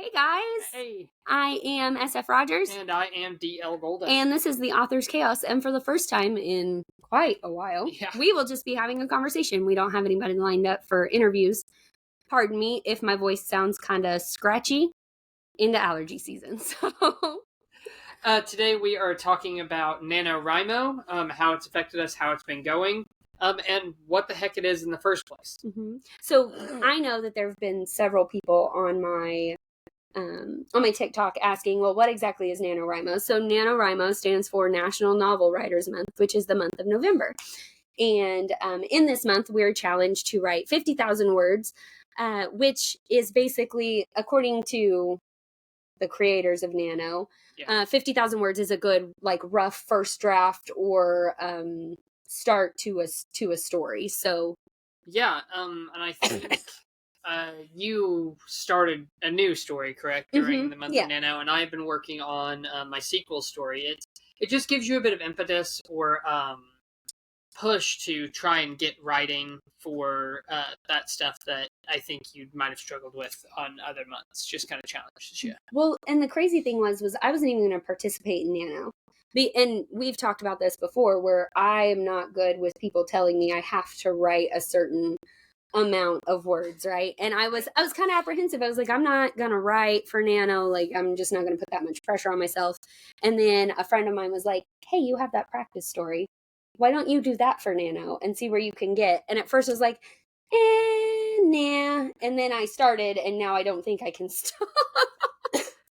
Hey guys! Hey. I am SF Rogers. And I am DL Golden. And this is the Author's Chaos. And for the first time in quite a while, we will just be having a conversation. We don't have anybody lined up for interviews. Pardon me if my voice sounds kind of scratchy into allergy season. So today we are talking about NaNoWriMo, how it's affected us, how it's been going, and what the heck it is in the first place. Mm-hmm. So I know that there have been several people on my TikTok asking, well, what exactly is NaNoWriMo? So NaNoWriMo stands for National Novel Writers Month, which is the month of November. And in this month, we're challenged to write 50,000 words, which is basically, according to the creators of Nano, 50,000 words is a good, like, rough first draft or start to a story. So yeah, and I think you started a new story, correct, during the month of Nano, and I've been working on my sequel story. It just gives you a bit of impetus or push to try and get writing for that stuff that I think you might have struggled with on other months. Just kind of challenges you. Well, and the crazy thing was I wasn't even going to participate in Nano. And we've talked about this before, where I am not good with people telling me I have to write a certain amount of words, right? And I was kind of apprehensive. I was like, I'm not gonna write for Nano, like I'm just not gonna put that much pressure on myself. And then a friend of mine was like, hey, you have that practice story, why don't you do that for Nano and see where you can get? And at first I was like, nah. And then I started, and now I don't think I can stop.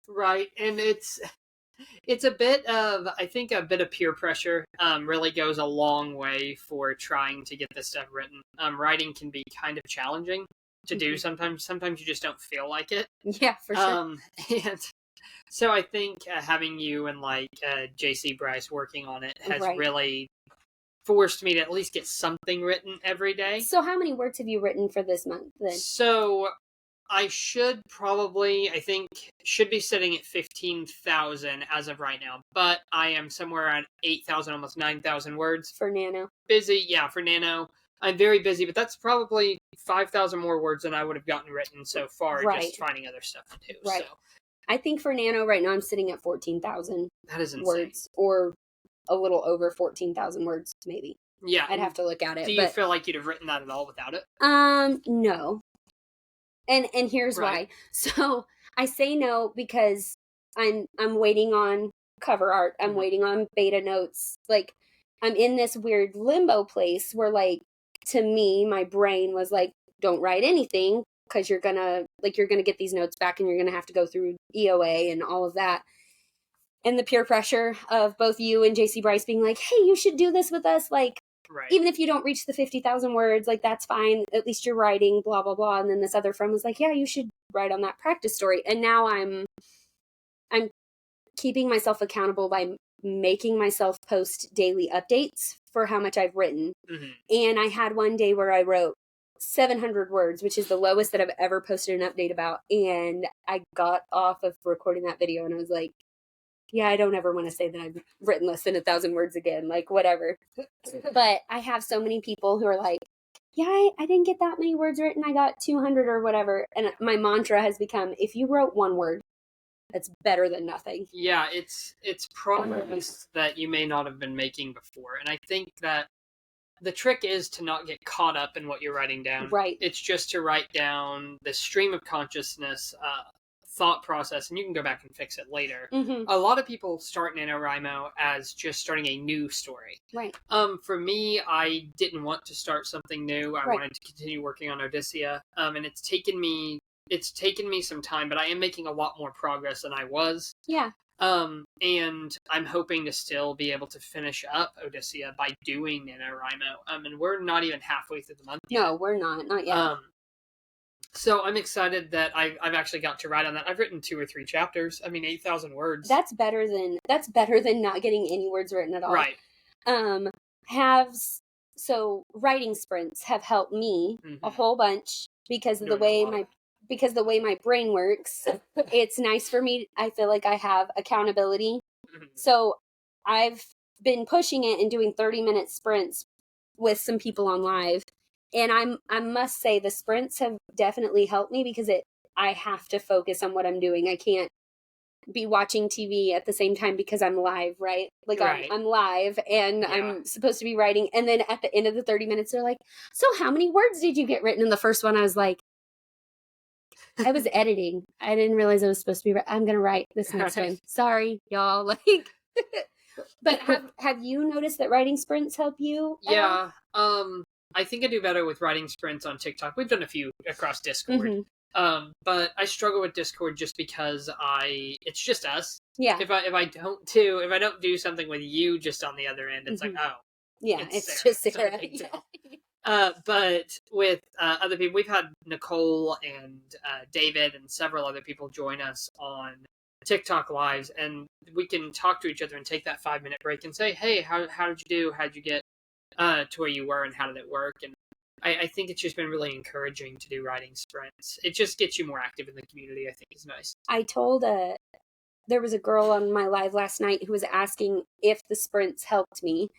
Right. And it's a bit of, I think a bit of peer pressure really goes a long way for trying to get this stuff written. Writing can be kind of challenging to do sometimes. Sometimes you just don't feel like it. Yeah, for sure. And so I think having you and like JC Bryce working on it has really forced me to at least get something written every day. So how many words have you written for this month then? So I should be sitting at 15,000 as of right now, but I am somewhere around 8,000, almost 9,000 words. For Nano? Busy, yeah, for Nano. I'm very busy, but that's probably 5,000 more words than I would have gotten written so far, just finding other stuff to do. Right. So. I think for Nano right now I'm sitting at 14,000 That is insane. words, or a little over 14,000 words, maybe. Yeah. I'd have to look at it. Do you feel like you'd have written that at all without it? No. And here's why. So I say no because I'm waiting on cover art. I'm waiting on beta notes. Like, I'm in this weird limbo place where, like, to me, my brain was like, don't write anything because you're gonna get these notes back and you're gonna have to go through EOA and all of that. And the peer pressure of both you and JC Bryce being like, hey, you should do this with us. Like, even if you don't reach the 50,000 words, like, that's fine. At least you're writing, blah, blah, blah. And then this other friend was like, yeah, you should write on that practice story. And now I'm keeping myself accountable by making myself post daily updates for how much I've written. Mm-hmm. And I had one day where I wrote 700 words, which is the lowest that I've ever posted an update about. And I got off of recording that video and I was like, yeah, I don't ever want to say that I've written less than 1,000 words again, like, whatever. But I have so many people who are like, yeah, I didn't get that many words written. I got 200 or whatever. And my mantra has become, if you wrote one word, that's better than nothing. Yeah, it's progress that you may not have been making before. And I think that the trick is to not get caught up in what you're writing down. Right. It's just to write down the stream of consciousness, thought process, and you can go back and fix it later. Mm-hmm. A lot of people start NaNoWriMo as just starting a new story. Right. For me, I didn't want to start something new. I wanted to continue working on Odysseia. And it's taken me some time, but I am making a lot more progress than I was. Yeah. And I'm hoping to still be able to finish up Odysseia by doing NaNoWriMo. And we're not even halfway through the month yet. No, we're not yet. So I'm excited that I've actually got to write on that. I've written 2 or 3 chapters. I mean, 8,000 words. That's better than not getting any words written at all. Right. So writing sprints have helped me a whole bunch because of the way my brain works. It's nice for me. I feel like I have accountability. Mm-hmm. So I've been pushing it and doing 30-minute sprints with some people on live. And I must say the sprints have definitely helped me because I have to focus on what I'm doing. I can't be watching TV at the same time because I'm live, right? Like I'm live and I'm supposed to be writing. And then at the end of the 30 minutes, they're like, so how many words did you get written in the first one? I was like, I was editing. I didn't realize I was supposed to be, I'm going to write this next one. Sorry, y'all. Like, but have you noticed that writing sprints help you? Yeah. I think I do better with writing sprints on TikTok. We've done a few across Discord. But I struggle with Discord just because it's just us. Yeah. If I don't do something with you just on the other end, it's like, oh. Yeah, it's just Sarah. But with other people, we've had Nicole and David and several other people join us on TikTok lives, and we can talk to each other and take that 5-minute break and say, hey, how did you do? How'd you get to where you were, and how did it work? And I think it's just been really encouraging to do writing sprints. It just gets you more active in the community. I think is nice. I told there was a girl on my live last night who was asking if the sprints helped me.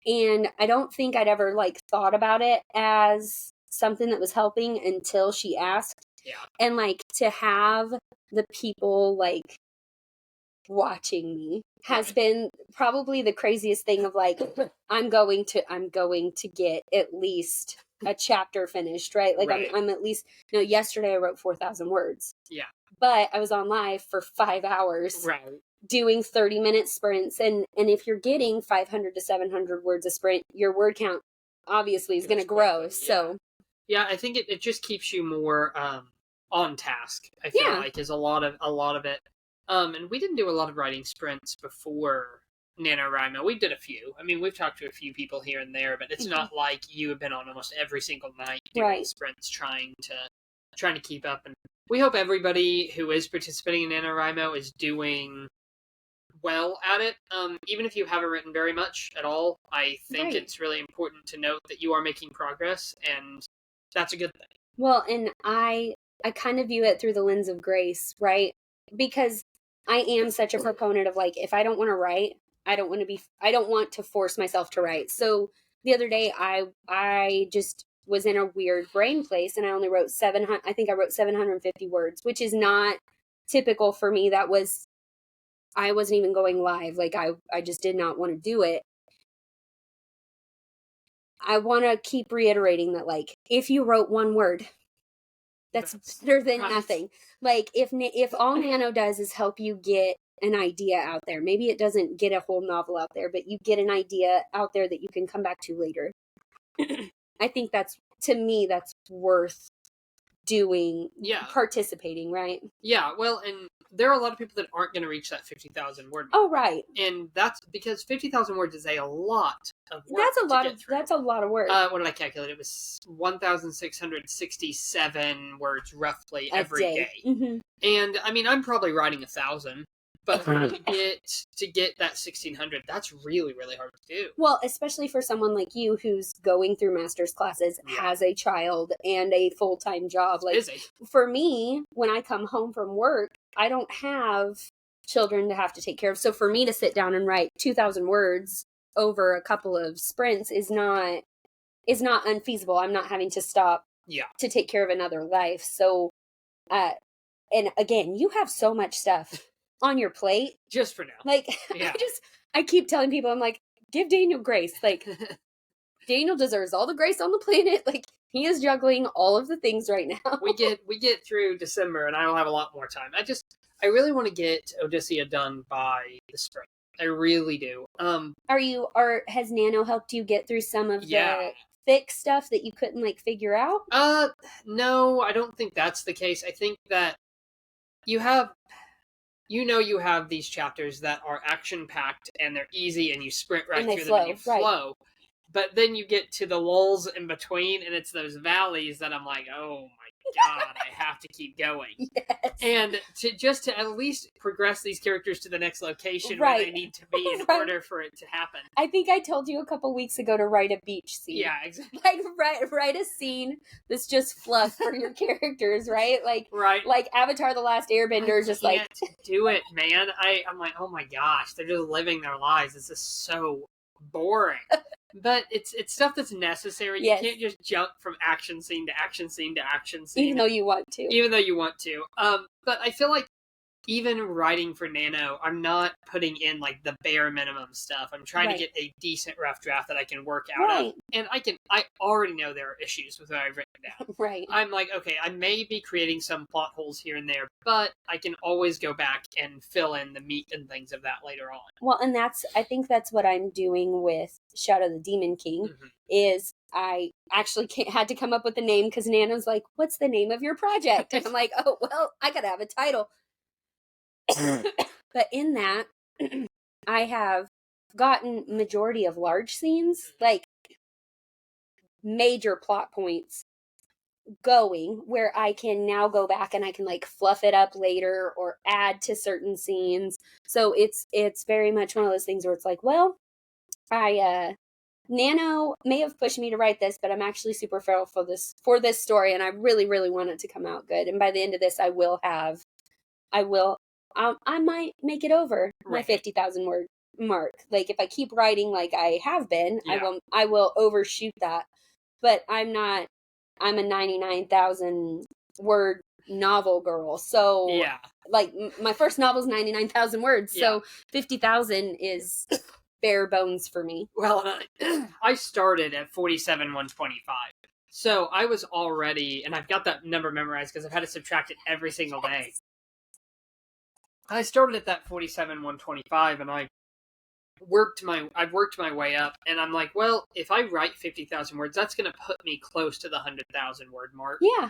And I don't think I'd ever like thought about it as something that was helping until she asked. Yeah. And like to have the people like watching me has been probably the craziest thing of like, I'm going to get at least a chapter finished, right? Like I'm at least, yesterday I wrote 4,000 words. Yeah. But I was on live for 5 hours. Right. Doing 30-minute sprints, and if you're getting 500 to 700 words a sprint, your word count obviously is going to grow. Yeah. So yeah, I think it just keeps you more on task. I feel like is a lot of it. And we didn't do a lot of writing sprints before NaNoWriMo. We did a few. I mean, we've talked to a few people here and there, but it's not like you have been on almost every single night doing sprints trying to keep up. And we hope everybody who is participating in NaNoWriMo is doing well at it. Even if you haven't written very much at all, I think it's really important to note that you are making progress, and that's a good thing. Well, and I kind of view it through the lens of grace, right? Because I am such a proponent of like, if I don't want to write, I don't want to force myself to write. So the other day I just was in a weird brain place, and I only wrote 700. I think I wrote 750 words, which is not typical for me. I wasn't even going live. Like I just did not want to do it. I want to keep reiterating that, like, if you wrote one word, that's better than nothing. Like if all Nano does is help you get an idea out there, maybe it doesn't get a whole novel out there, but you get an idea out there that you can come back to later. I think to me, that's worth doing, participating, right? Yeah, well, and there are a lot of people that aren't going to reach that 50,000 word mark. Oh, right. And that's because 50,000 words is a lot of work. That's a lot of work. What did I calculate? It was 1,667 words roughly every day. Mm-hmm. And I mean, I'm probably writing 1,000. But to get that 1,600, that's really, really hard to do. Well, especially for someone like you who's going through master's classes, has a child, and a full-time job. Like, busy. For me, when I come home from work, I don't have children to have to take care of. So for me to sit down and write 2,000 words over a couple of sprints is not unfeasible. I'm not having to stop to take care of another life. So, and again, you have so much stuff on your plate. Just for now. Like, I keep telling people, I'm like, give Daniel grace. Like, Daniel deserves all the grace on the planet. Like, he is juggling all of the things right now. we get through December, and I will have a lot more time. I really want to get Odyssea done by the spring. I really do. Has Nano helped you get through some of the thick stuff that you couldn't, like, figure out? No, I don't think that's the case. I think that you have these chapters that are action-packed and they're easy and you sprint right through them and you flow. But then you get to the lulls in between and it's those valleys that I'm like, oh my God, I have to keep going. Yes. And to at least progress these characters to the next location where they need to be in order for it to happen. I think I told you a couple weeks ago to write a beach scene. Yeah, exactly. Like write a scene that's just fluff for your characters, right? Like like Avatar: The Last Airbender, just like do it, man. I'm like, oh my gosh, they're just living their lives. This is so boring. But it's stuff that's necessary. Yes. You can't just jump from action scene to action scene to action scene. Even though you want to. But I feel like even writing for Nano, I'm not putting in like the bare minimum stuff. I'm trying to get a decent rough draft that I can work out of. And I already know there are issues with what I've written down. Right. I'm like, okay, I may be creating some plot holes here and there, but I can always go back and fill in the meat and things of that later on. Well, and I think that's what I'm doing with Shadow of the Demon King, is I actually had to come up with a name because Nano's like, what's the name of your project? And I'm like, oh, well, I got to have a title. But in that, I have gotten majority of large scenes, like major plot points going, where I can now go back and I can like fluff it up later or add to certain scenes. So it's very much one of those things where it's like, well, Nano may have pushed me to write this, but I'm actually super thankful for this story, and I really, really want it to come out good. And by the end of this, I might make it over my 50,000 word mark. Like if I keep writing like I have been, I will overshoot that. But I'm a 99,000 word novel girl. So like my first novel is 99,000 words. So 50,000 is bare bones for me. Well, I started at 47,125. So I was already, and I've got that number memorized because I've had to subtract it every single day. I started at that 47,125, and I've worked my way up, and I'm like, well, if I write 50,000 words, that's going to put me close to the 100,000 word mark. Yeah.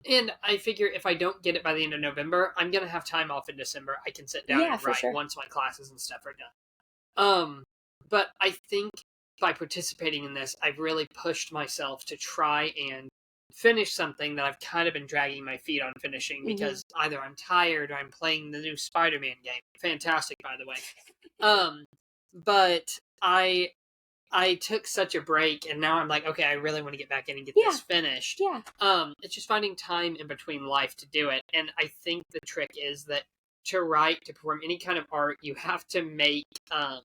And I figure if I don't get it by the end of November, I'm going to have time off in December. I can sit down and write once my classes and stuff are done. But I think by participating in this, I've really pushed myself to try and finish something that I've kind of been dragging my feet on finishing because either I'm tired or I'm playing the new Spider-Man game. Fantastic, by the way. But I took such a break, and now I'm like, okay, I really want to get back in and get this finished. Yeah. It's just finding time in between life to do it. And I think the trick is that to write, to perform any kind of art, you have to make time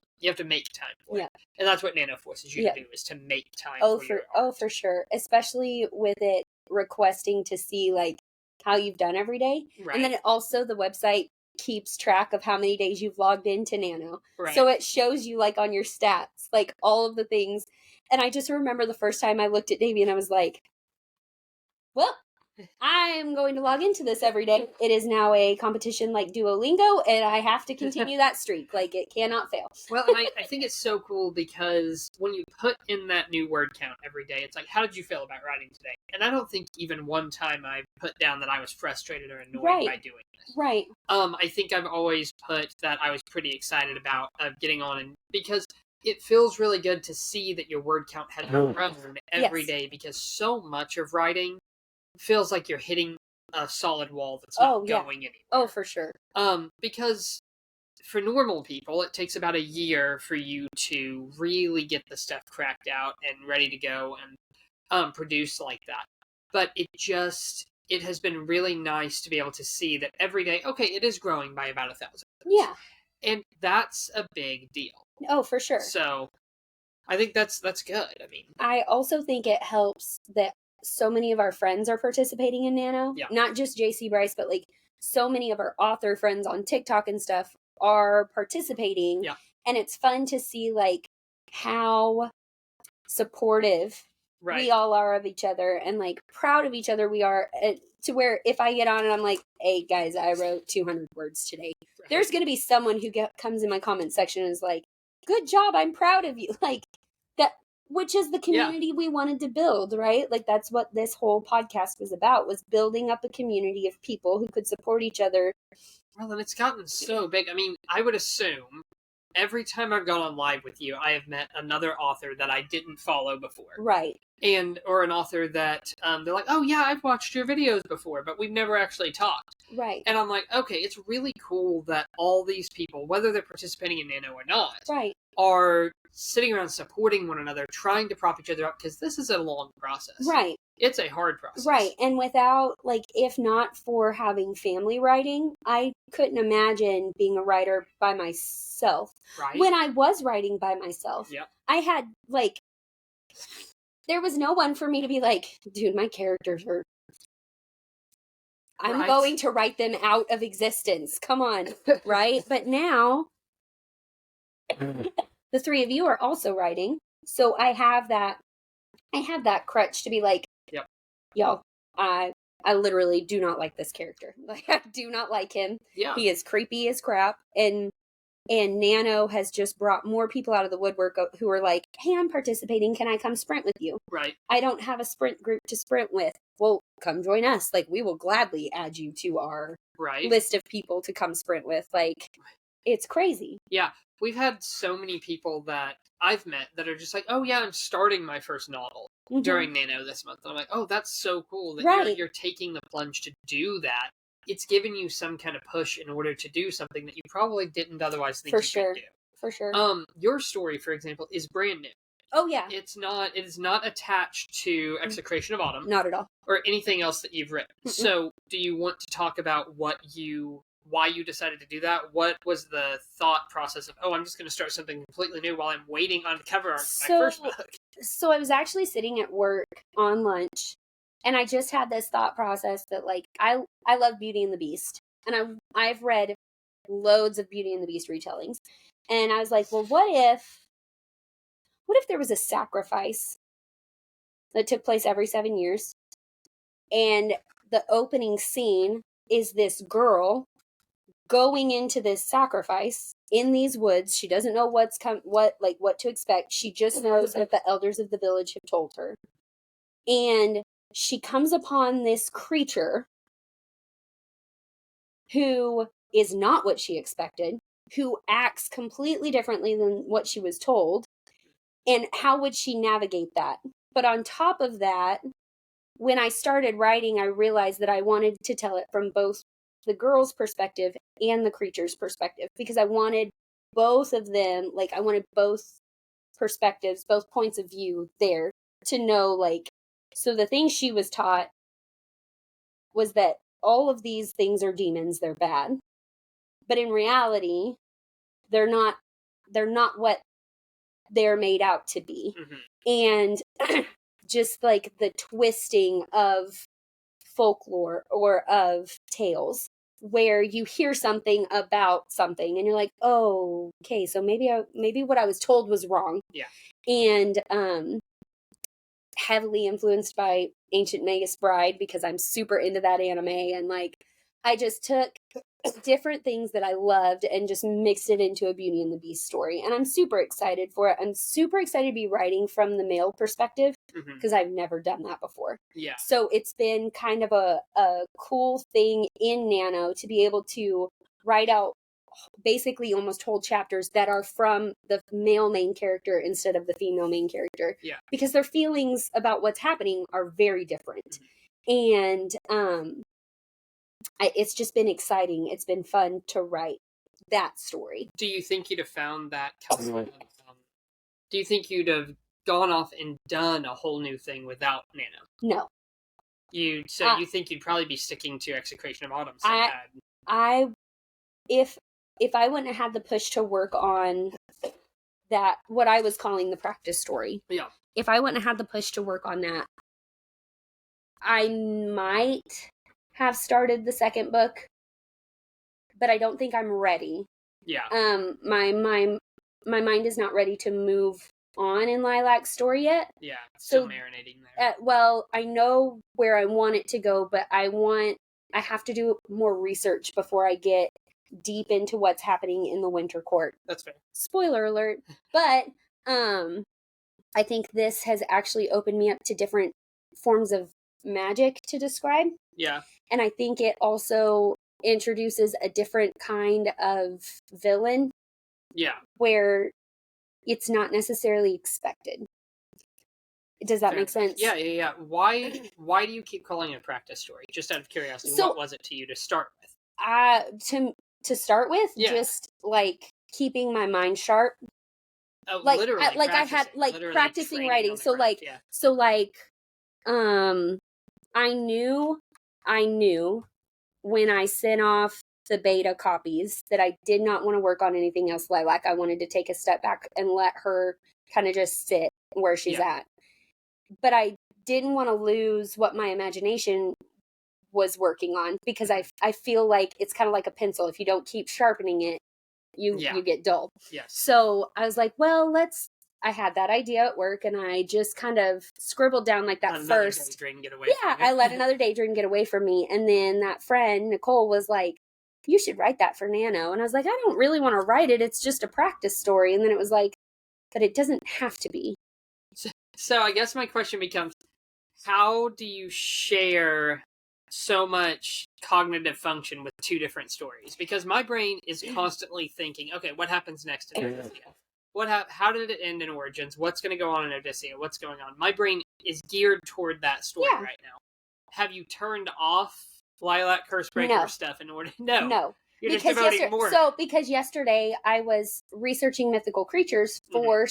for it. And that's what Nano forces you to do, is to make time for your art. Oh, for sure. Especially with it requesting to see like how you've done every day. Right. And then also the website keeps track of how many days you've logged into Nano. Right. So it shows you like on your stats, like all of the things. And I just remember the first time I looked at Davey and I was like, well, I'm going to log into this every day. It is now a competition like Duolingo, and I have to continue that streak. Like, it cannot fail. Well, and I think it's so cool because when you put in that new word count every day, it's like, how did you feel about writing today? And I don't think even one time I put down that I was frustrated or annoyed by doing this. Right. I think I've always put that I was pretty excited about getting on, and because it feels really good to see that your word count has grown every day, because so much of writing feels like you're hitting a solid wall that's not going anywhere. Oh, for sure. Because for normal people, it takes about a year for you to really get the stuff cracked out and ready to go and produce like that. But it has been really nice to be able to see that every day, okay, it is growing by about 1,000. Yeah. And that's a big deal. Oh, for sure. So I think that's good. I mean, I also think it helps that so many of our friends are participating in Nano. Yeah. Not just JC Bryce, but like so many of our author friends on TikTok and stuff are participating. Yeah. And it's fun to see like how supportive we all are of each other, and like proud of each other we are, to where if I get on and I'm like, hey guys, I wrote 200 words today. Right. There's going to be someone who comes in my comment section and is like, good job, I'm proud of you. Like that, which is the community we wanted to build, right? Like that's what this whole podcast was about, was building up a community of people who could support each other. Well, and it's gotten so big. I mean, I would assume every time I've gone on live with you, I have met another author that I didn't follow before. Right. Or an author that they're like, oh yeah, I've watched your videos before, but we've never actually talked. Right. And I'm like, okay, it's really cool that all these people, whether they're participating in Nano or not, right, are sitting around supporting one another, trying to prop each other up, because this is a long process. Right. It's a hard process. Right. And without, like, if not for having family writing, I couldn't imagine being a writer by myself. Right. When I was writing by myself, Yep. I had, like, there was no one for me to be like, dude, my characters are, I'm going to write them out of existence. Come on. Right. But now, the three of you are also writing. So I have that crutch to be like, yep. Y'all, I literally do not like this character. Like, I do not like him. Yeah. He is creepy as crap. And NaNo has just brought more people out of the woodwork who are like, hey, I'm participating. Can I come sprint with you? Right. I don't have a sprint group to sprint with. Well, come join us. Like, we will gladly add you to our list of people to come sprint with. Like, it's crazy. Yeah. We've had so many people that I've met that are just like, oh yeah, I'm starting my first novel during NaNo this month. And I'm like, oh, that's so cool that you're taking the plunge to do that. It's given you some kind of push in order to do something that you probably didn't otherwise think you could do. For sure. Your story, for example, is brand new. Oh yeah. It is not attached to Execration of Autumn. Not at all. Or anything else that you've written. So, do you want to talk about why you decided to do that? What was the thought process of, I'm just going to start something completely new while I'm waiting on cover art for my first book? So I was actually sitting at work on lunch, and I just had this thought process that, like, I love Beauty and the Beast, and I've read loads of Beauty and the Beast retellings, and I was like, well, what if there was a sacrifice that took place every 7 years, and the opening scene is this girl going into this sacrifice in these woods. She doesn't know what to expect. She just knows that the elders of the village have told her. And she comes upon this creature who is not what she expected, who acts completely differently than what she was told. And how would she navigate that? But on top of that, when I started writing, I realized that I wanted to tell it from both the girl's perspective and the creature's perspective, because I wanted both of them, like, I wanted both perspectives, both points of view there to know, like, so the thing she was taught was that all of these things are demons, they're bad. But in reality, they're not what they're made out to be. And just like the twisting of folklore or of tales, where you hear something about something and you're like, oh, okay, so maybe what I was told was wrong. Yeah. And heavily influenced by Ancient Magus Bride, because I'm super into that anime, and like I just took different things that I loved and just mixed it into a Beauty and the Beast story. And I'm super excited for it. I'm super excited to be writing from the male perspective, because I've never done that before. Yeah. So it's been kind of a cool thing in NaNo to be able to write out basically almost whole chapters that are from the male main character instead of the female main character. Yeah. Because their feelings about what's happening are very different. And it's just been exciting. It's been fun to write that story. Do you think you'd have found that do you think you'd have gone off and done a whole new thing without NaNo? No. You think you'd probably be sticking to Execration of Autumn? If I wouldn't have had the push to work on that, what I was calling the practice story. Yeah. If I wouldn't have had the push to work on that, I might have started the second book, but I don't think I'm ready. Yeah. My mind is not ready to move on in Lilac's story yet. Yeah, still marinating there. Well, I know where I want it to go, but I have to do more research before I get deep into what's happening in the Winter Court. That's fair. Spoiler alert. But I think this has actually opened me up to different forms of magic to describe. Yeah. And I think it also introduces a different kind of villain. Yeah. Where it's not necessarily expected. Does that make sense? Yeah. Why do you keep calling it a practice story? Just out of curiosity, what was it to you to start with? To start with, yeah. Just like keeping my mind sharp Oh, like literally, I had like literally practicing writing. So craft, I knew when I sent off the beta copies that I did not want to work on anything else Lilac. I wanted to take a step back and let her kind of just sit where she's at. But I didn't want to lose what my imagination was working on, because I feel like it's kind of like a pencil. If you don't keep sharpening it, you get dull. Yes. So I was like, well, I had that idea at work, and I just kind of scribbled down like that first. Daydream get away from you. I let another daydream get away from me. And then that friend, Nicole, was like, you should write that for Nano. And I was like, I don't really want to write it. It's just a practice story. And then it was like, but it doesn't have to be. So I guess my question becomes, how do you share so much cognitive function with two different stories? Because my brain is constantly thinking, okay, what happens next in Odysseia? How did it end in Origins? What's going to go on in Odysseia? What's going on? My brain is geared toward that story right now. Have you turned off Lilac Cursebreaker stuff in order? No. You're just devoting more. So, because yesterday I was researching mythical creatures for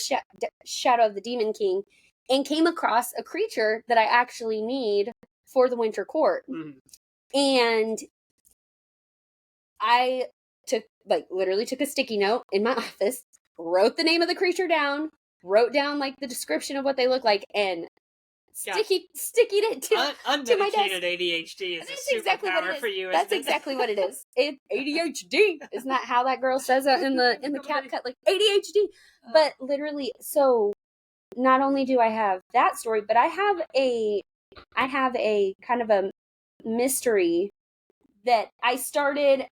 Shadow of the Demon King, and came across a creature that I actually need for the Winter Court. And I literally took a sticky note in my office, wrote the name of the creature down, wrote down like the description of what they look like, and stickied it to my desk. ADHD is a superpower for you. That's exactly what it is. It's ADHD. Isn't that how that girl says it in the CapCut? Like ADHD. But literally, so not only do I have that story, but I have a kind of a mystery that I started,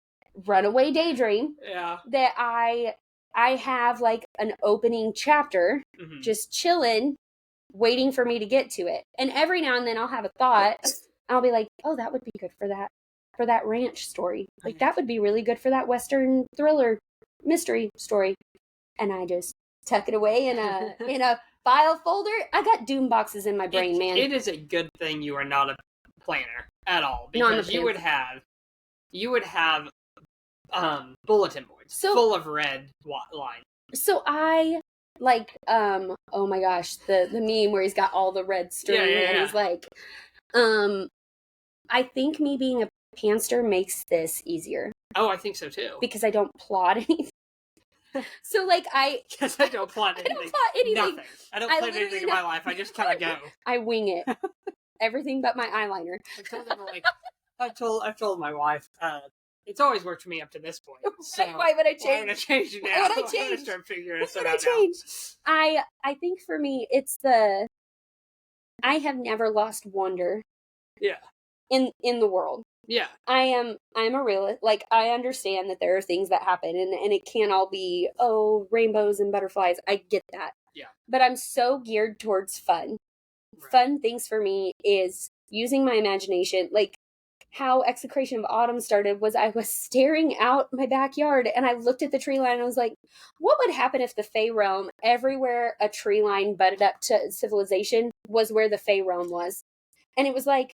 Runaway Daydream. Yeah. That I have like an opening chapter, just chilling, waiting for me to get to it. And every now and then I'll have a thought. I'll be like, oh, that would be good for that ranch story. Like that would be really good for that Western thriller mystery story. And I just tuck it away in a file folder. I got doom boxes in my brain, man. It is a good thing you are not a planner at all, because you would have bulletin boards full of red lines. So I oh my gosh, the meme where he's got all the red string and he's like, I think me being a pantser makes this easier. Oh, I think so too. Because I don't plot anything. So I don't plot anything. Nothing. I don't plan anything in my life. I just kind of go. I wing it. Everything but my eyeliner. I've told my wife, it's always worked for me up to this point. So why would I change? Why would I change it now? Why would I change? I'm going to start figuring this out now. I think for me, it's I have never lost wonder. Yeah. In the world. Yeah. I'm a realist. I understand that there are things that happen, and it can't all be, rainbows and butterflies. I get that. Yeah. But I'm so geared towards fun. Right. Fun things for me is using my imagination. How Execration of Autumn started was I was staring out my backyard, and I looked at the tree line and I was like, what would happen if the Fey realm, everywhere a tree line butted up to civilization, was where the Fey realm was? And it was like,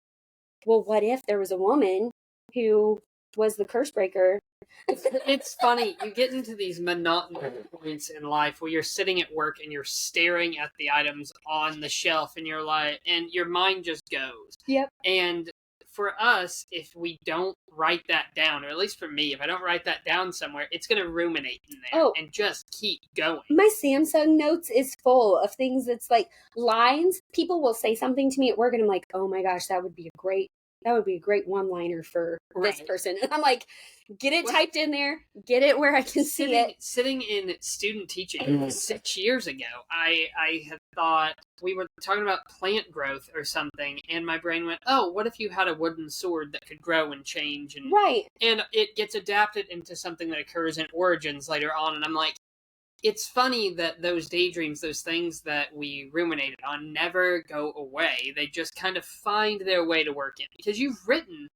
well, what if there was a woman who was the curse breaker? It's funny. You get into these monotonous points in life where you're sitting at work and you're staring at the items on the shelf, and you're like, and your mind just goes. Yep. And for us, if we don't write that down, or at least for me, if I don't write that down somewhere, it's going to ruminate in there and just keep going. My Samsung Notes is full of things that's like lines. People will say something to me at work, and I'm like, oh my gosh, that would be a great one-liner for this person. And I'm like, get it typed in there, get it where I can see it. Sitting in student teaching 6 years ago, I had thought we were talking about plant growth or something, and my brain went, oh, what if you had a wooden sword that could grow and change? And, right. And it gets adapted into something that occurs in Origins later on, and I'm like, it's funny that those daydreams, those things that we ruminated on, never go away. They just kind of find their way to work in. Because you've written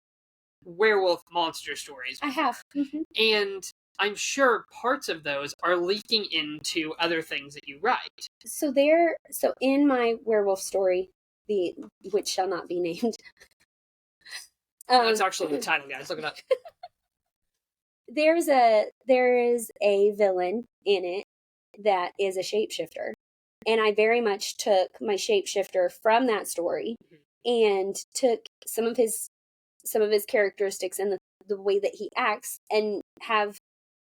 werewolf monster stories before. I have. Mm-hmm. And I'm sure parts of those are leaking into other things that you write. So in my werewolf story, which shall not be named. That's actually the title, guys. Look it up. There is a villain in it that is a shapeshifter. And I very much took my shapeshifter from that story and took some of his characteristics and the way that he acts and have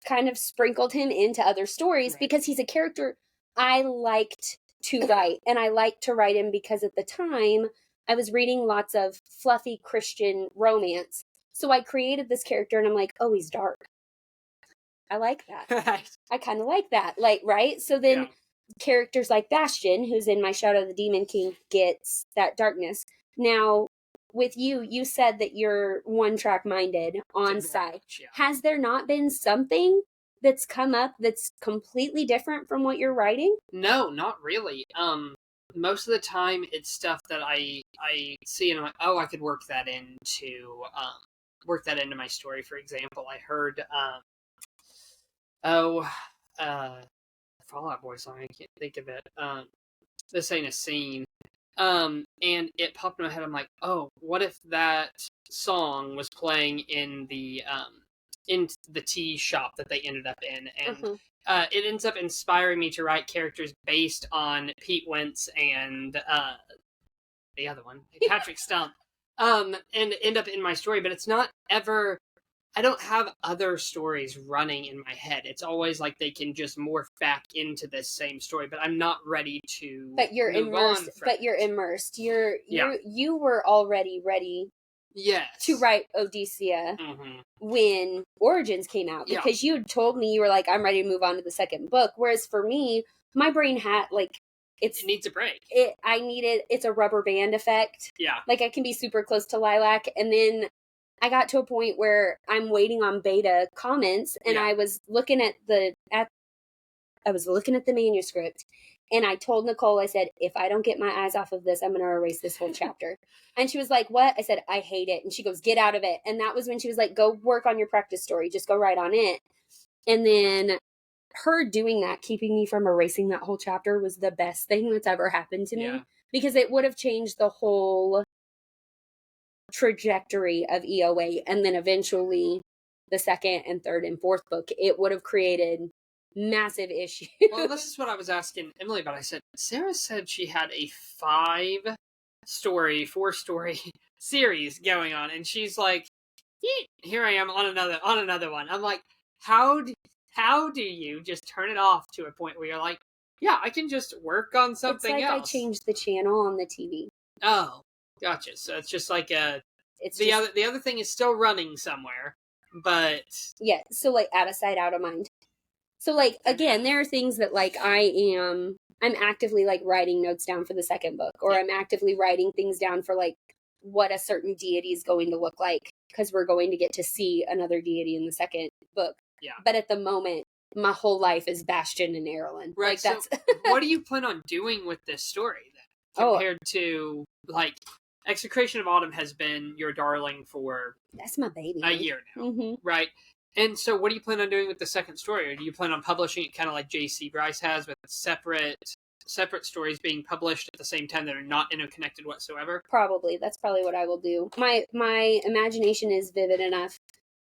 kind of sprinkled him into other stories because he's a character I liked to write. And I liked to write him because at the time I was reading lots of fluffy Christian romance. So I created this character and I'm like, oh, he's dark. I like that. I kind of like that. Like, right? So then characters like Bastion, who's in my Shadow of the Demon King, gets that darkness. Now, with you said that you're one-track minded on sci. Has there not been something that's come up that's completely different from what you're writing? No, not really. Most of the time it's stuff that I see and I'm like, oh, I could work that into my story. For example, I heard Fallout Boy song, I can't think of it. This Ain't a Scene. And it popped in my head. I'm like, oh, what if that song was playing in the tea shop that they ended up in, and it ends up inspiring me to write characters based on Pete Wentz and the other one, Patrick Stump, and end up in my story. But it's not ever. I don't have other stories running in my head. It's always like they can just morph back into this same story, but I'm not ready to. But you're immersed. You're immersed. You were already ready. Yes. To write Odyssea when Origins came out because you told me you were like, I'm ready to move on to the second book. Whereas for me, my brain had like it needs a break. It's a rubber band effect. Yeah. Like I can be super close to Lilac, and then I got to a point where I'm waiting on beta comments, and I was looking at the manuscript, and I told Nicole, I said, if I don't get my eyes off of this, I'm going to erase this whole chapter. And she was like, what? I said, I hate it. And she goes, get out of it. And that was when she was like, go work on your practice story. Just go write on it. And then her doing that, keeping me from erasing that whole chapter, was the best thing that's ever happened to me, because it would have changed the whole trajectory of EOA. And then eventually the second and third and fourth book, it would have created massive issues. Well, this is what I was asking Emily about. I said, Sarah said she had a 4-story series going on, and she's like, here I am on another one. I'm like, how do you just turn it off to a point where you're like, yeah, I can just work on something else? It's like I changed the channel on the TV. Oh, gotcha. So it's just like the other thing is still running somewhere, but so like out of sight, out of mind. So like again, there are things that like I'm actively like writing notes down for the second book, or I'm actively writing things down for like what a certain deity is going to look like, because we're going to get to see another deity in the second book. Yeah. But at the moment, my whole life is Bastion and Erlen. Right. Like, that's so what do you plan on doing with this story then? Compared to like Execration of Autumn has been your darling for that's my baby a year now, right? And so what do you plan on doing with the second story? Or do you plan on publishing it kind of like J.C. Bryce has, with separate stories being published at the same time that are not interconnected whatsoever? Probably. That's probably what I will do. My imagination is vivid enough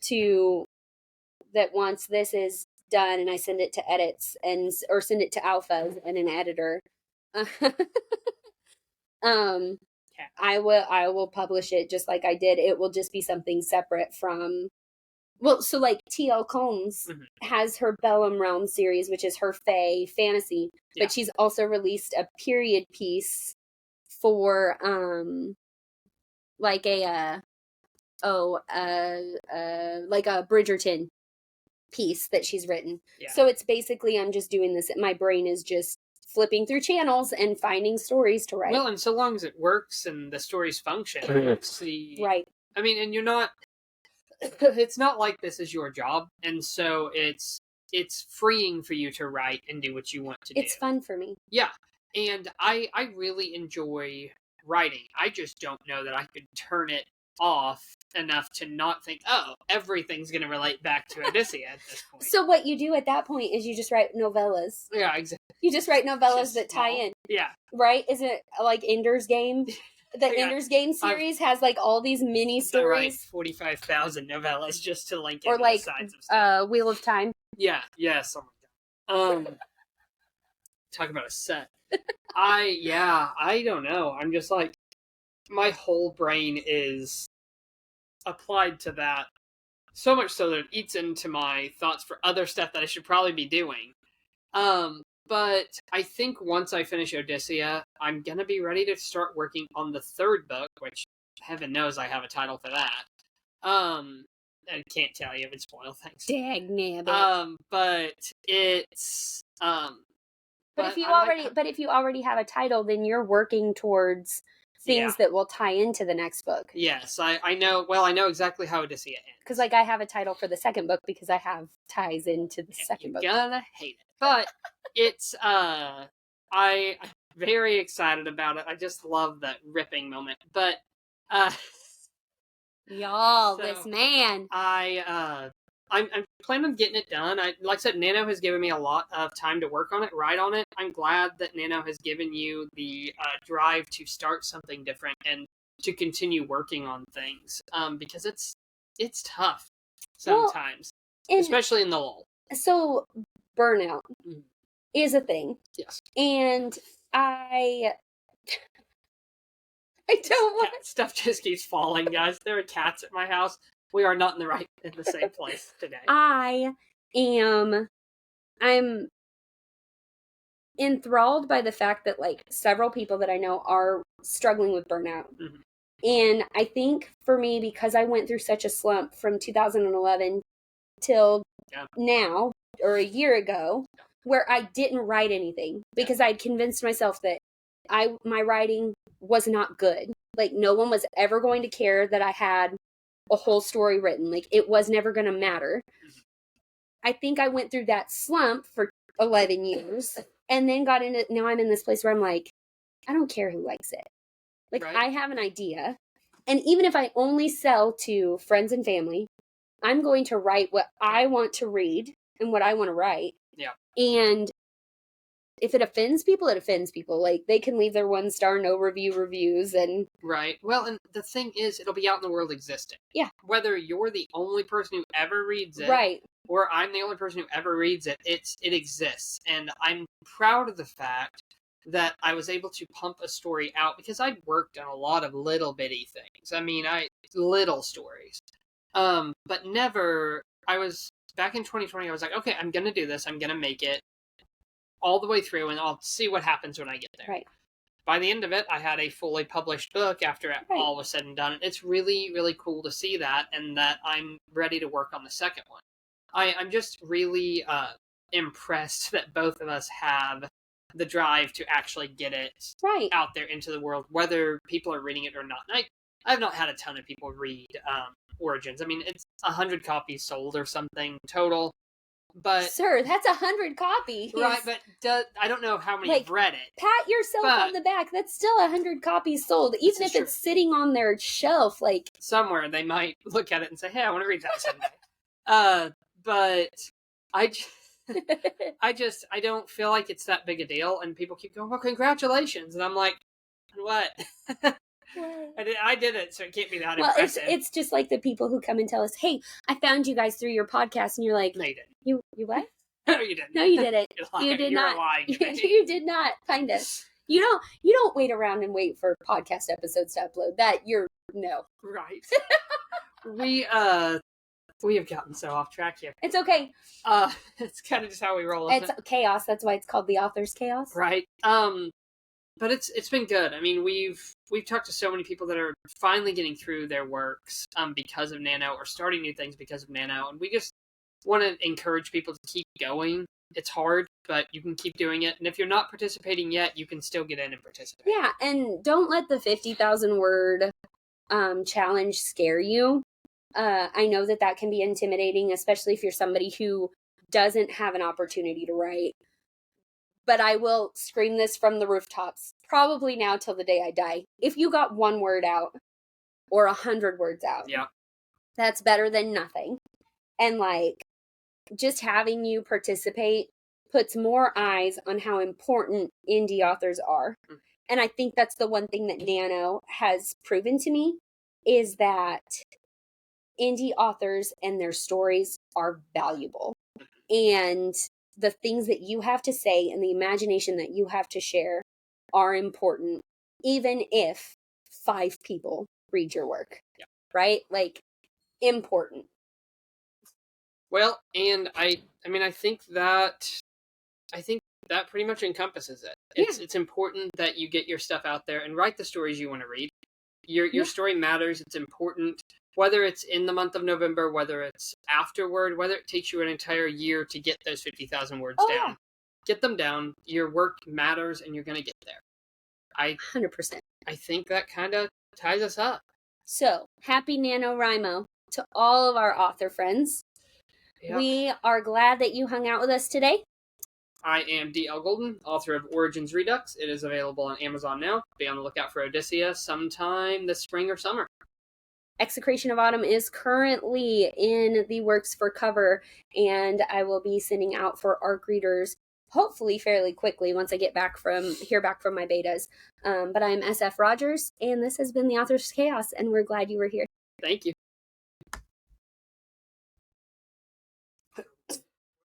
to that once this is done and I send it to edits or send it to alpha and an editor, I will publish it just like I did. It will just be something separate from. Well, so like T.L. Combs has her Bellum Realm series, which is her fae fantasy, but she's also released a period piece for like a Bridgerton piece that she's written. Yeah. So it's basically, I'm just doing this. My brain is just flipping through channels and finding stories to write. Well, and so long as it works and the stories function, right. I mean, and you're not. It's not like this is your job, and so it's freeing for you to write and do what you want to do. It's fun for me. Yeah, and I really enjoy writing. I just don't know that I could turn it off enough to not think, oh, everything's going to relate back to Odyssey at this point. So what you do at that point is you just write novellas. Yeah, exactly. You just write novellas that tie in. Yeah. Right? Is it like Ender's Game? The Ender's Game series has like all these mini stories. 45,000 novellas just to link or into like the sides of stuff. Wheel of Time. Yeah, yes. Oh my god. talk about a set. I don't know. I'm just like, my whole brain is applied to that. So much so that it eats into my thoughts for other stuff that I should probably be doing. But I think once I finish Odyssea, I'm gonna be ready to start working on the third book, which heaven knows I have a title for that. I can't tell you if it spoil things. Dagnabbit. But it's But if you already have a title, then you're working towards things that will tie into the next book. Yes, I know. Well, I know exactly how Odyssea ends. Because, like, I have a title for the second book because I have ties into the second book. You're gonna hate it. But it's, I'm very excited about it. I just love that ripping moment. But, y'all, this man. I'm planning on getting it done. Like I said, Nano has given me a lot of time to work on it, write on it. I'm glad that Nano has given you the drive to start something different and to continue working on things. Because it's tough sometimes, especially in the lull. So burnout is a thing. Yes. And I don't want stuff just keeps falling, guys. There are cats at my house. We are not in the same place today. I'm enthralled by the fact that, like, several people that I know are struggling with burnout. Mm-hmm. And I think for me, because I went through such a slump from 2011 till now, or a year ago, where I didn't write anything because I'd convinced myself that my writing was not good. Like, no one was ever going to care that I had a whole story written. Like, it was never going to matter. I think I went through that slump for 11 years and then now I'm in this place where I'm like, I don't care who likes it. Like, right. I have an idea. And even if I only sell to friends and family, I'm going to write what I want to read and what I want to write. Yeah. And if it offends people, it offends people. Like, they can leave their 1-star, no review reviews and... Right. Well, and the thing is, it'll be out in the world existing. Yeah. Whether you're the only person who ever reads it. Right. Or I'm the only person who ever reads it. It exists. And I'm proud of the fact that I was able to pump a story out because I'd worked on a lot of little bitty things. I mean, little stories. But never, back in 2020, I was like, okay, I'm going to do this. I'm going to make it all the way through and I'll see what happens when I get there. Right. By the end of it, I had a fully published book after all was said and done. It's really, really cool to see that and that I'm ready to work on the second one. I'm just really impressed that both of us have the drive to actually get it out there into the world, whether people are reading it or not. I've not had a ton of people read Origins. I mean, it's 100 copies sold or something total. But sir, that's 100 copies. Right, but I don't know how many have read it. Pat yourself on the back. That's still 100 copies sold, even if it's sitting on their shelf. Like, somewhere they might look at it and say, "Hey, I want to read that someday." But I don't feel like it's that big a deal, and people keep going, "Well, congratulations," and I'm like, "What?" I did it, so it can't be that impressive. It's just like the people who come and tell us, "Hey, I found you guys through your podcast," and you're like, "No, you didn't. You what? No, you didn't. No, you didn't. You did not. You did not find us. You don't wait around and wait for podcast episodes to upload. No. Right. We have gotten so off track here. It's okay. It's kind of just how we roll. It's chaos. That's why it's called the author's chaos. Right. But it's been good. I mean, we've talked to so many people that are finally getting through their works because of Nano or starting new things because of Nano, and we just want to encourage people to keep going. It's hard, but you can keep doing it. And if you're not participating yet, you can still get in and participate. Yeah, and don't let the 50,000 word challenge scare you. I know that can be intimidating, especially if you're somebody who doesn't have an opportunity to write. But I will scream this from the rooftops, probably now till the day I die. If you got 1 word out or 100 words out, that's better than nothing. And like, just having you participate puts more eyes on how important indie authors are. And I think that's the one thing that Nano has proven to me is that indie authors and their stories are valuable. And the things that you have to say and the imagination that you have to share are important, even if 5 people read your work. Yeah. Right? Like, important. Well, and I think that pretty much encompasses it. It's important that you get your stuff out there and write the stories you want to read. Your story matters. It's important. Whether it's in the month of November, whether it's afterward, whether it takes you an entire year to get those 50,000 words down. Yeah. Get them down. Your work matters, and you're going to get there. 100%. I think that kind of ties us up. So, happy NaNoWriMo to all of our author friends. Yep. We are glad that you hung out with us today. I am D.L. Golden, author of Origins Redux. It is available on Amazon now. Be on the lookout for Odysseus sometime this spring or summer. Execration of Autumn is currently in the works for cover, and I will be sending out for ARC readers hopefully fairly quickly once I hear back from my betas. But I'm SF Rogers, and this has been the Author's Chaos, and we're glad you were here. Thank you.